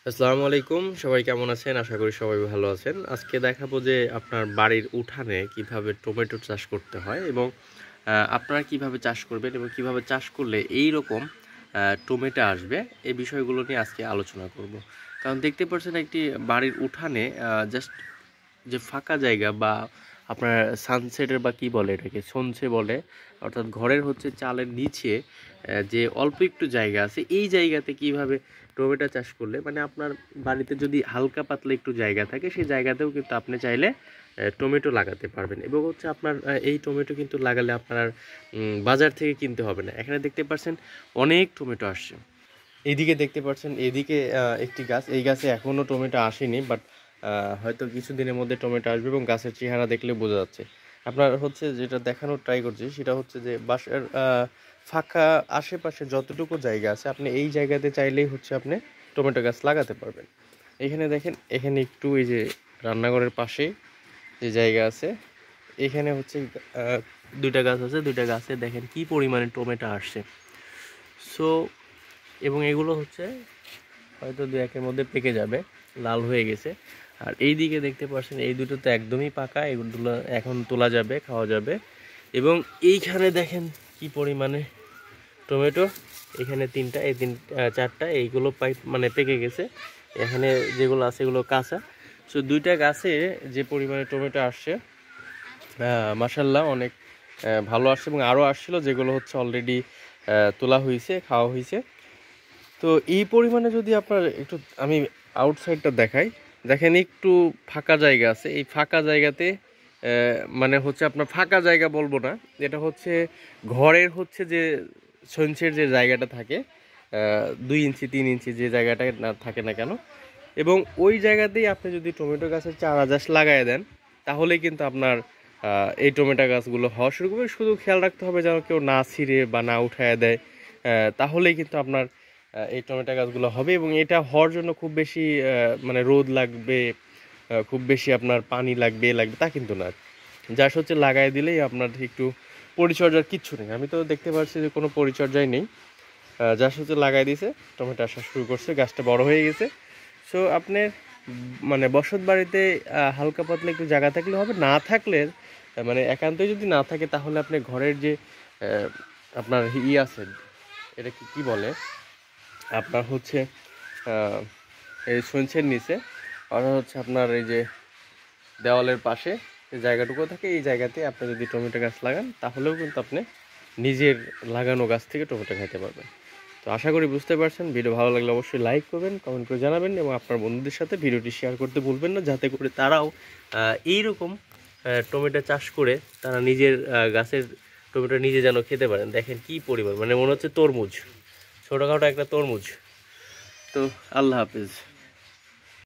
আসসালামু আলাইকুম, সবাই কেমন আছেন? আশা করি সবাই ভালো আছেন। আজকে দেখাবো যে আপনার বাড়ির উঠানে কিভাবে টমেটো চাষ করতে হয় এবং আপনারা কিভাবে চাষ করবেন এবং কিভাবে চাষ করলে এই রকম টমেটো আসবে, এই বিষয়গুলো নিয়ে আজকে আলোচনা করব। কারণ দেখতে পাচ্ছেন একটি বাড়ির উঠানে জাস্ট যে ফাঁকা জায়গা বা আপনার সানসেটের বা কি বলে এটাকে সনসে বলে, অর্থাৎ ঘরের হচ্ছে চালের নিচে যে অল্প একটু জায়গা আছে, এই জায়গাতে কিভাবে টমেটো চাষ করলে মানে আপনার বাড়িতে যদি হালকা পাতলা একটু জায়গা থাকে সেই জায়গাতেও কিন্তু আপনি চাইলে টমেটো লাগাতে পারবেন। এবং হচ্ছে আপনার এই টমেটো কিন্তু লাগালে আপনার বাজার থেকে কিনতে হবে না। এখানে দেখতে পাচ্ছেন অনেক টমেটো আসছে। এইদিকে দেখতে পাচ্ছেন, এদিকে একটি গাছ, এই গাছে এখনও টমেটো আসেনি, বাট হয়তো কিছুদিনের মধ্যে টমেটো আসবে এবং গাছের চেহারা দেখলে বোঝা যাচ্ছে। আপনার হচ্ছে যেটা দেখানোর ট্রাই করছি সেটা হচ্ছে যে বাসার ফাঁকা আশেপাশে যতটুকু জায়গা আছে আপনি এই জায়গাতে চাইলেই হচ্ছে আপনি টমেটো গাছ লাগাতে পারবেন। এখানে দেখেন, এখানে একটু এই যে রান্নাঘরের পাশে যে জায়গা আছে, এখানে হচ্ছে দুইটা গাছ আছে, দুইটা গাছে দেখেন কি পরিমাণে টমেটো আসছে। সো এবং এগুলো হচ্ছে হয়তো দু একের মধ্যে পেকে যাবে, লাল হয়ে গেছে। আর এই দিকে দেখতে পাচ্ছেন এই দুটো তো একদমই পাকা, এগুলো এখন তোলা যাবে, খাওয়া যাবে। এবং এইখানে দেখেন কি পরিমাণে টমেটো, এখানে তিনটা, এই চারটা, এইগুলো মানে পেকে গেছে। এখানে যেগুলো আছে এগুলো কাঁচা। সো দুইটা গাছে যে পরিমাণে টমেটো আসছে, মাশাল্লাহ অনেক ভালো আসছে। এবং আরও আসছিল যেগুলো হচ্ছে অলরেডি তোলা হয়েছে, খাওয়া হয়েছে। তো এই পরিমাণে যদি আপনার একটু, আমি আউটসাইডটা দেখাই, দেখেন একটু ফাঁকা জায়গা আছে, এই ফাঁকা জায়গাতে মানে হচ্ছে আপনার ফাঁকা জায়গা বলবো না, এটা হচ্ছে ঘরের হচ্ছে যে সঞ্চের যে জায়গাটা থাকে 2 ইঞ্চি 3 ইঞ্চি যে জায়গাটা না থাকে না কেন, এবং ওই জায়গাতেই আপনি যদি টমেটো গাছের চারা গাছ লাগাই দেন তাহলেই কিন্তু আপনার এই টমেটো গাছগুলো হওয়া শুরু করবে। শুধু খেয়াল রাখতে হবে যেন কেউ না ছিঁড়ে বা না উঠায় দেয়, তাহলেই কিন্তু আপনার এই টমেটো গাছগুলো হবে। এবং এটা হওয়ার জন্য খুব বেশি মানে রোদ লাগবে, খুব বেশি আপনার পানি লাগবে তা কিন্তু না। যা হচ্ছে লাগাই দিলেই আপনার একটু পরিচর্যার কিচ্ছু নেই। আমি তো দেখতে পাচ্ছি যে কোনো পরিচর্যাই নেই, যা হচ্ছে লাগাই দিয়েছে, টমেটো আসা শুরু করছে, গাছটা বড় হয়ে গেছে। সো আপনার মানে বসত বাড়িতে হালকা পাতলা একটু জায়গা থাকলে হবে, না থাকলে মানে একান্তই যদি না থাকে তাহলে আপনি ঘরের যে আপনার আছে, এটা কি বলে আপনার হচ্ছে এই সঞ্চের নিচে, অর্থাৎ হচ্ছে আপনার এই যে দেওয়ালের পাশে যে জায়গাটুকু থাকে, এই জায়গাতে আপনি যদি টমেটো গাছ লাগান তাহলেও কিন্তু আপনি নিজের লাগানো গাছ থেকে টমেটো খেতে পারবেন। তো আশা করি বুঝতে পারছেন। ভিডিও ভালো লাগলে অবশ্যই লাইক করবেন, কমেন্ট করে জানাবেন এবং আপনার বন্ধুদের সাথে ভিডিওটি শেয়ার করতে ভুলবেন না, যাতে করে তারাও এইরকম টমেটো চাষ করে তারা নিজের গাছের টমেটো নিজে যেন খেতে পারেন। দেখেন কি পরিমাণ, মানে মনে হচ্ছে তরমুজ, ছোটোখাটো একটা তরমুজ। তো আল্লাহ হাফিজ।